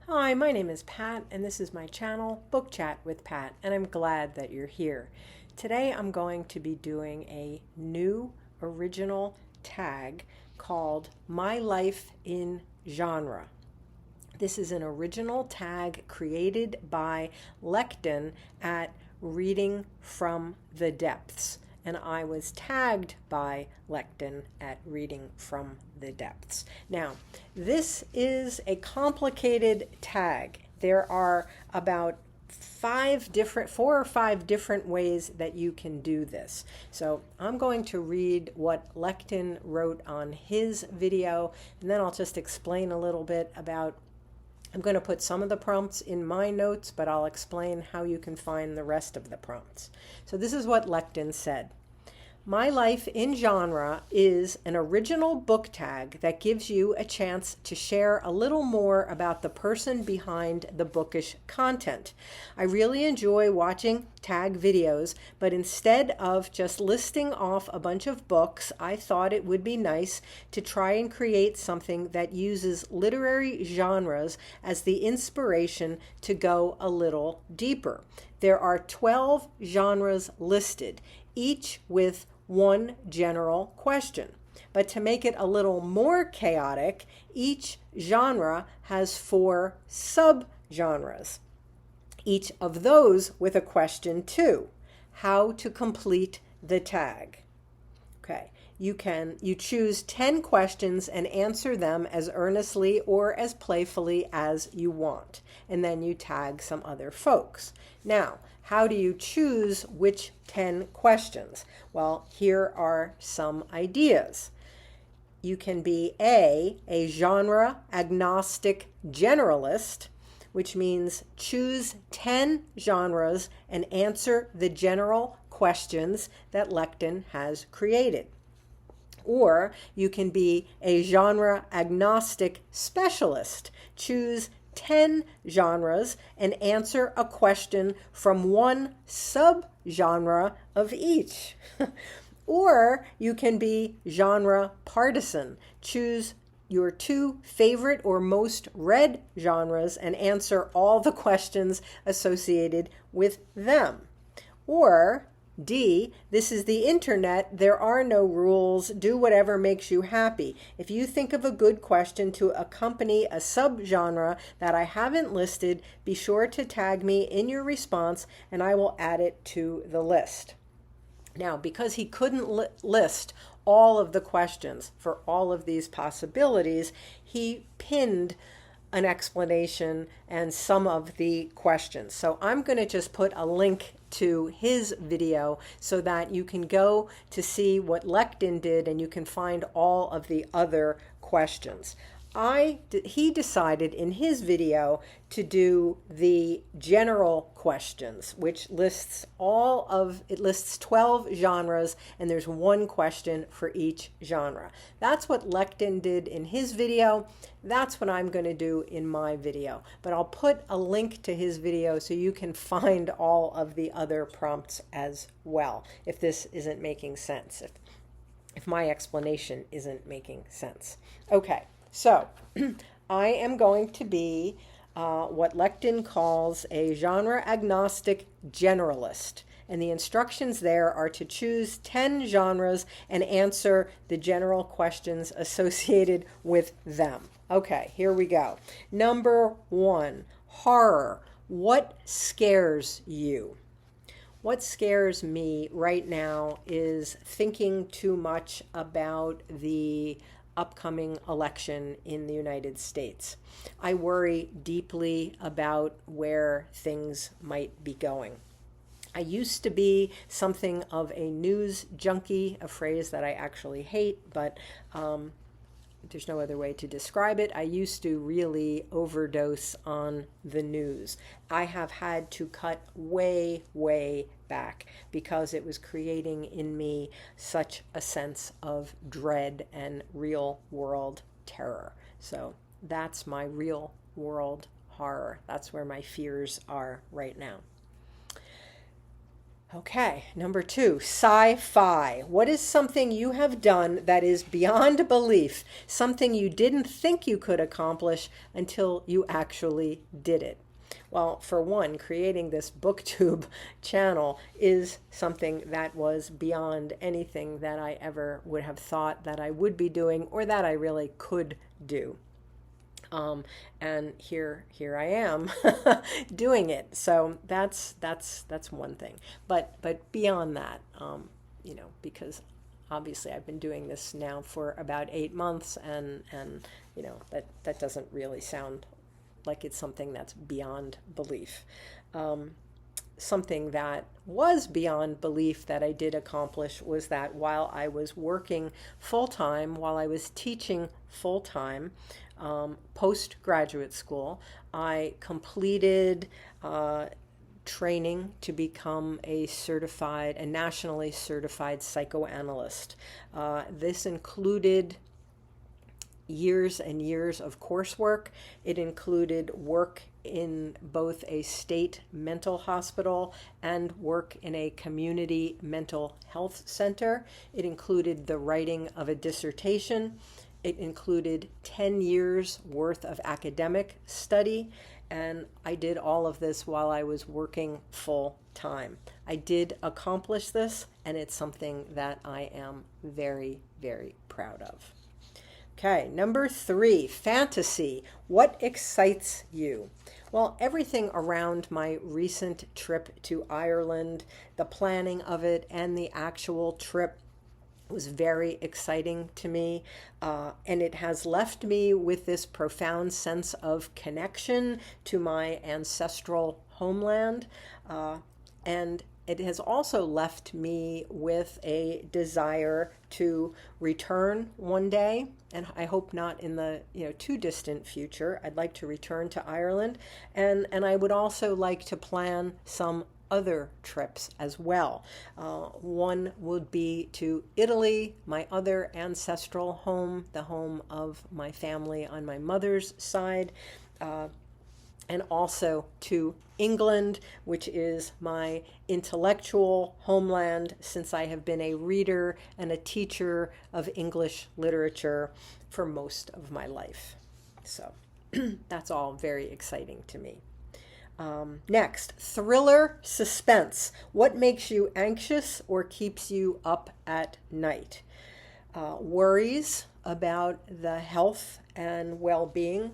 Hi, my name is Pat, and this is my channel, Book Chat with Pat, and I'm glad that you're here. Today I'm going to be doing a new original tag called My Life in Genre. This is an original tag created by Lekden at Reading from the Depths. And I was tagged by Lekden at Reading from the Depths. Now, this is a complicated tag. There are about four or five different ways that you can do this. So I'm going to read what Lekden wrote on his video, and then I'll just explain a little bit about. I'm going to put some of the prompts in my notes, but I'll explain how you can find the rest of the prompts. So this is what Lekden said. My Life in Genre is an original book tag that gives you a chance to share a little more about the person behind the bookish content. I really enjoy watching tag videos, but instead of just listing off a bunch of books, I thought it would be nice to try and create something that uses literary genres as the inspiration to go a little deeper. There are 12 genres listed, each with one general question. But to make it a little more chaotic, each genre has 4 subgenres, each of those with a question too. How to complete the tag. Okay, you choose 10 questions and answer them as earnestly or as playfully as you want, and then you tag some other folks. Now, how do you choose which 10 questions? Well, here are some ideas. You can be a genre agnostic generalist, which means choose 10 genres and answer the general questions that Lekden has created. Or you can be a genre agnostic specialist. Choose 10 genres and answer a question from one subgenre of each. Or you can be genre partisan. Choose your 2 favorite or most read genres and answer all the questions associated with them. Or D, this is the internet, there are no rules, do whatever makes you happy. If you think of a good question to accompany a subgenre that I haven't listed, be sure to tag me in your response and I will add it to the list. Now, because he couldn't list all of the questions for all of these possibilities, he pinned an explanation and some of the questions. So I'm going to just put a link to his video so that you can go to see what Lekden did and you can find all of the other questions. He decided in his video to do the general questions, which lists 12 genres, and there's one question for each genre. That's what Lekden did in his video. That's what I'm going to do in my video. But I'll put a link to his video so you can find all of the other prompts as well, if this isn't making sense, if my explanation isn't making sense. Okay. So I am going to be what Lekden calls a genre agnostic generalist. And the instructions there are to choose 10 genres and answer the general questions associated with them. Okay, here we go. Number 1, horror. What scares you? What scares me right now is thinking too much about the upcoming election in the United States. I worry deeply about where things might be going. I used to be something of a news junkie, a phrase that I actually hate, but there's no other way to describe it. I used to really overdose on the news. I have had to cut way, way back because it was creating in me such a sense of dread and real world terror. So that's my real world horror. That's where my fears are right now. Okay, number 2, sci-fi. What is something you have done that is beyond belief? Something you didn't think you could accomplish until you actually did it. Well, for one, creating this BookTube channel is something that was beyond anything that I ever would have thought that I would be doing or that I really could do. And here I am doing it. So that's one thing. But beyond that, because obviously I've been doing this now for about 8 months, and that doesn't really sound like it's something that's beyond belief. Something that was beyond belief that I did accomplish was that while I was working full-time, while I was teaching full-time, postgraduate school, I completed training to become a nationally certified psychoanalyst. This included years and years of coursework. It included work in both a state mental hospital and work in a community mental health center. It included the writing of a dissertation. It included 10 years worth of academic study, and I did all of this while I was working full time. I did accomplish this, and it's something that I am very, very proud of. Okay, number 3, fantasy. What excites you? Well, everything around my recent trip to Ireland, the planning of it, and the actual trip was very exciting to me, and it has left me with this profound sense of connection to my ancestral homeland, and it has also left me with a desire to return one day, and I hope not in the too distant future. I'd like to return to Ireland, and I would also like to plan some other trips as well. One would be to Italy, my other ancestral home, the home of my family on my mother's side, and also to England, which is my intellectual homeland, since I have been a reader and a teacher of English literature for most of my life. So that's all very exciting to me. Next, thriller suspense. What makes you anxious or keeps you up at night? Worries about the health and well-being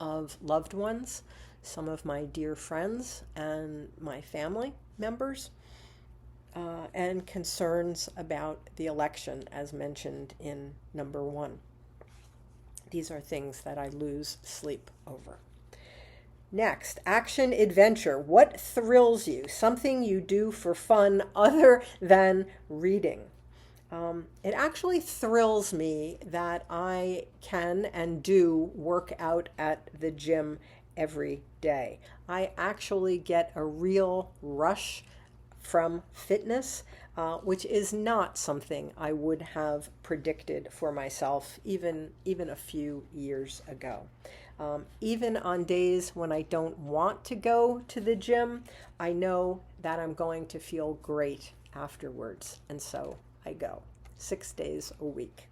of loved ones, some of my dear friends and my family members, and concerns about the election, as mentioned in number 1. These are things that I lose sleep over. Next, action adventure. What thrills you? Something you do for fun other than reading. It actually thrills me that I can and do work out at the gym every day. I actually get a real rush from fitness, which is not something I would have predicted for myself even a few years ago. Even on days when I don't want to go to the gym, I know that I'm going to feel great afterwards, and so I go 6 days a week.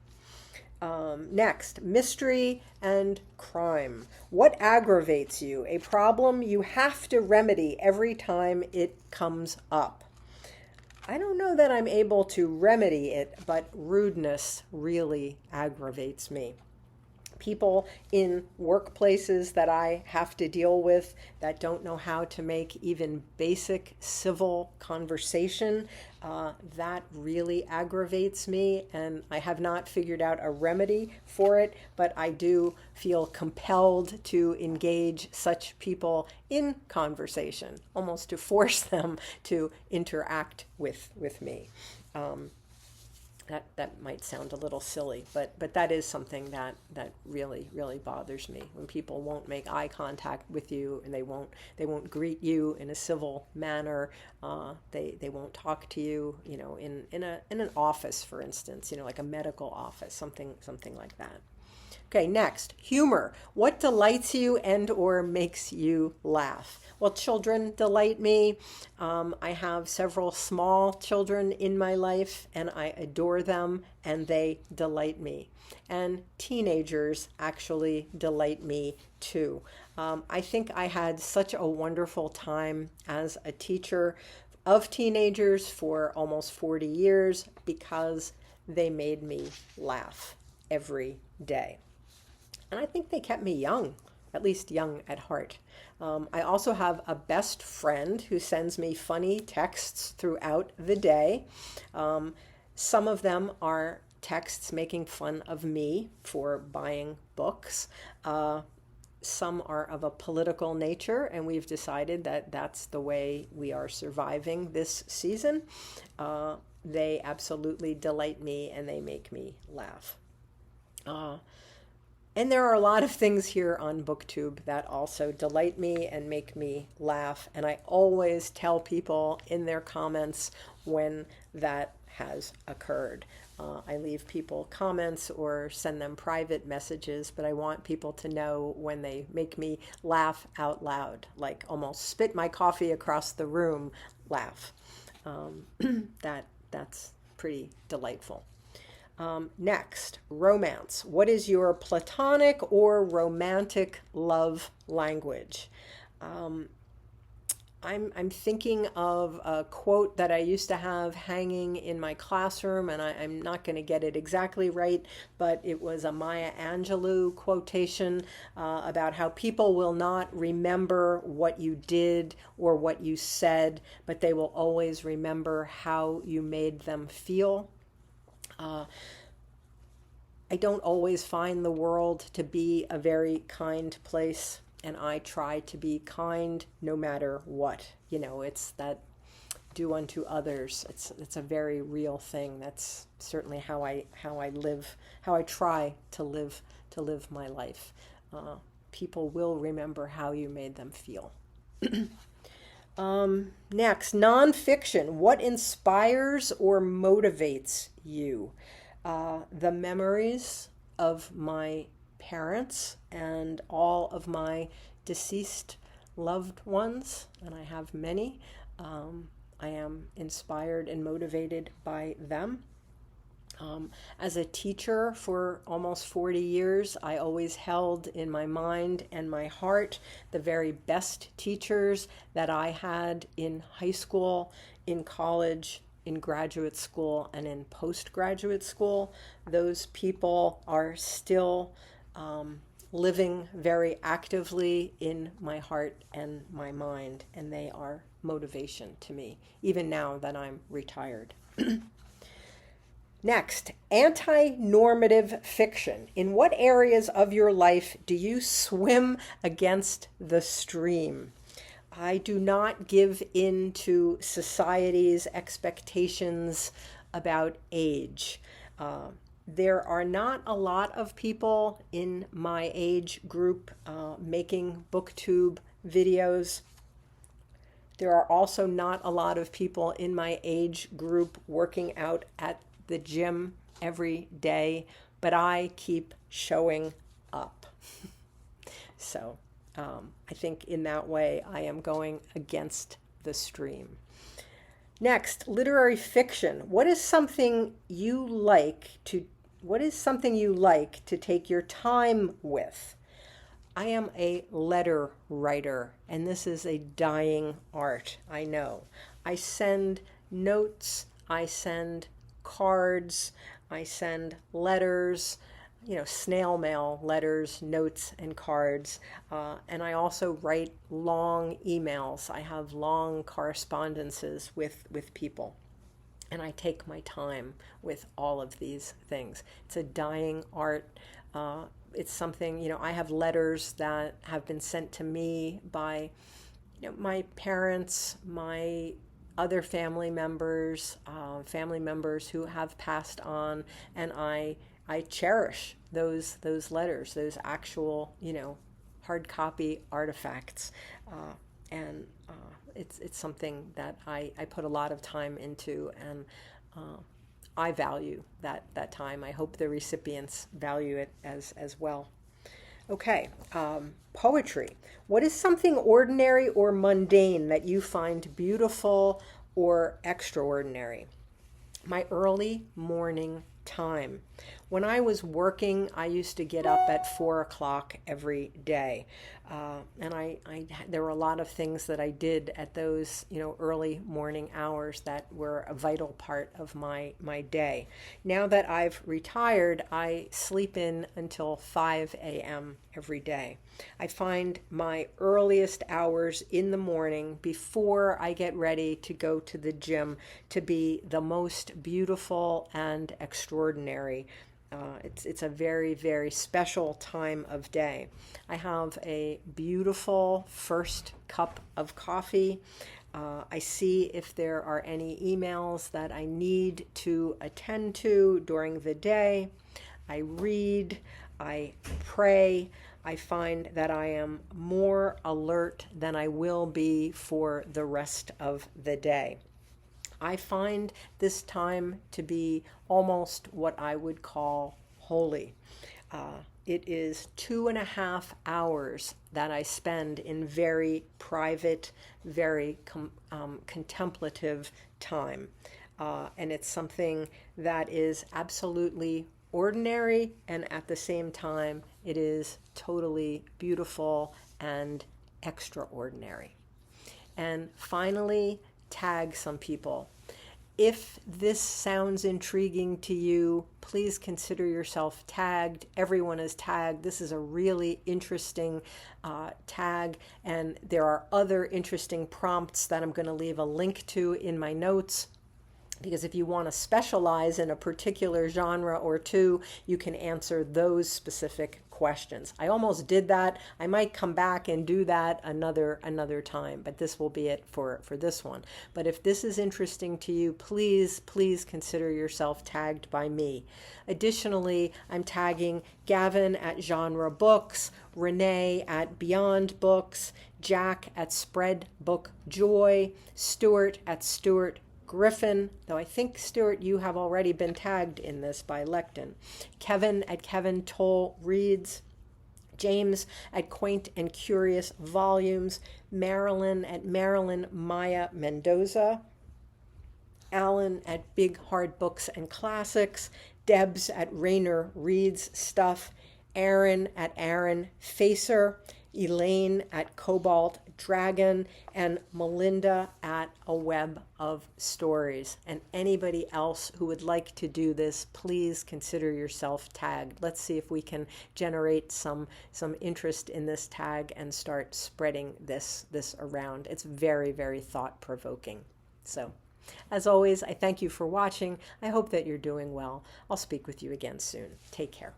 Next, mystery and crime. What aggravates you? A problem you have to remedy every time it comes up. I don't know that I'm able to remedy it, but rudeness really aggravates me. People in workplaces that I have to deal with that don't know how to make even basic civil conversation, that really aggravates me, and I have not figured out a remedy for it, but I do feel compelled to engage such people in conversation, almost to force them to interact with me. That might sound a little silly, but that is something that really, really bothers me. When people won't make eye contact with you, and they won't greet you in a civil manner. They won't talk to you, in an office, for instance, like a medical office, something like that. Okay, next, humor. What delights you and or makes you laugh? Well, children delight me. I have several small children in my life, and I adore them, and they delight me. And teenagers actually delight me too. I think I had such a wonderful time as a teacher of teenagers for almost 40 years because they made me laugh every day. And I think they kept me young, at least young at heart. I also have a best friend who sends me funny texts throughout the day. Some of them are texts making fun of me for buying books. Some are of a political nature, and we've decided that that's the way we are surviving this season. They absolutely delight me and they make me laugh. And there are a lot of things here on BookTube that also delight me and make me laugh. And I always tell people in their comments when that has occurred. I leave people comments or send them private messages, but I want people to know when they make me laugh out loud, like almost spit my coffee across the room, laugh. That's pretty delightful. Next, romance. What is your platonic or romantic love language? I'm thinking of a quote that I used to have hanging in my classroom, and I'm not going to get it exactly right, but it was a Maya Angelou quotation about how people will not remember what you did or what you said, but they will always remember how you made them feel. I don't always find the world to be a very kind place, and I try to be kind no matter what. You know, it's that do unto others. It's a very real thing. That's certainly how I live, how I try to live my life. People will remember how you made them feel. Next, nonfiction. What inspires or motivates you? The memories of my parents and all of my deceased loved ones, and I have many. I am inspired and motivated by them. As a teacher for almost 40 years, I always held in my mind and my heart the very best teachers that I had in high school, in college, in graduate school, and in postgraduate school. Those people are still living very actively in my heart and my mind, and they are motivation to me, even now that I'm retired. Next, anti-normative fiction. In what areas of your life do you swim against the stream? I do not give in to society's expectations about age. There are not a lot of people in my age group making BookTube videos. There are also not a lot of people in my age group working out at the gym every day, but I keep showing up. So I think in that way I am going against the stream. Next, literary fiction. What is something you like to take your time with? I am a letter writer, and this is a dying art, I know. I send notes, I send cards, I send letters, snail mail, letters, notes, and cards. And I also write long emails. I have long correspondences with people. And I take my time with all of these things. It's a dying art. It's something, I have letters that have been sent to me by, my parents, my other family members who have passed on, and I cherish those letters, those actual, hard copy artifacts, and it's something that I put a lot of time into, and I value that time. I hope the recipients value it as well. Okay, poetry. What is something ordinary or mundane that you find beautiful or extraordinary? My early morning time. When I was working, I used to get up at 4 o'clock every day. And there were a lot of things that I did at those, early morning hours that were a vital part of my day. Now that I've retired, I sleep in until 5 a.m. every day. I find my earliest hours in the morning before I get ready to go to the gym to be the most beautiful and extraordinary. It's a very, very special time of day. I have a beautiful first cup of coffee. I see if there are any emails that I need to attend to during the day. I read, I pray. I find that I am more alert than I will be for the rest of the day. I find this time to be almost what I would call holy. It is 2.5 hours that I spend in very private, very contemplative time. And it's something that is absolutely ordinary, and at the same time, it is totally beautiful and extraordinary. And finally, tag some people. If this sounds intriguing to you, please consider yourself tagged. Everyone is tagged. This is a really interesting tag, and there are other interesting prompts that I'm going to leave a link to in my notes. Because if you want to specialize in a particular genre or two, you can answer those specific questions. I almost did that. I might come back and do that another time, but this will be it for this one. But if this is interesting to you, please consider yourself tagged by me. Additionally, I'm tagging Gavin at Genre Books, Renee at Beyond Books, Jack at Spread Book Joy, Stuart at Stuart Griffin, though I think, Stuart, you have already been tagged in this by Lekden. Kevin at Kevin Toll Reads. James at Quaint and Curious Volumes. Marilyn at Marilyn Maya Mendoza. Alan at Big Hard Books and Classics. Debs at Rayner Reads Stuff. Aaron at Aaron Facer. Elaine at Cobalt Dragon, and Melinda at A Web of Stories. And anybody else who would like to do this, please consider yourself tagged. Let's see if we can generate some interest in this tag and start spreading this around. It's very, very thought-provoking. So, as always, I thank you for watching. I hope that you're doing well. I'll speak with you again soon. Take care.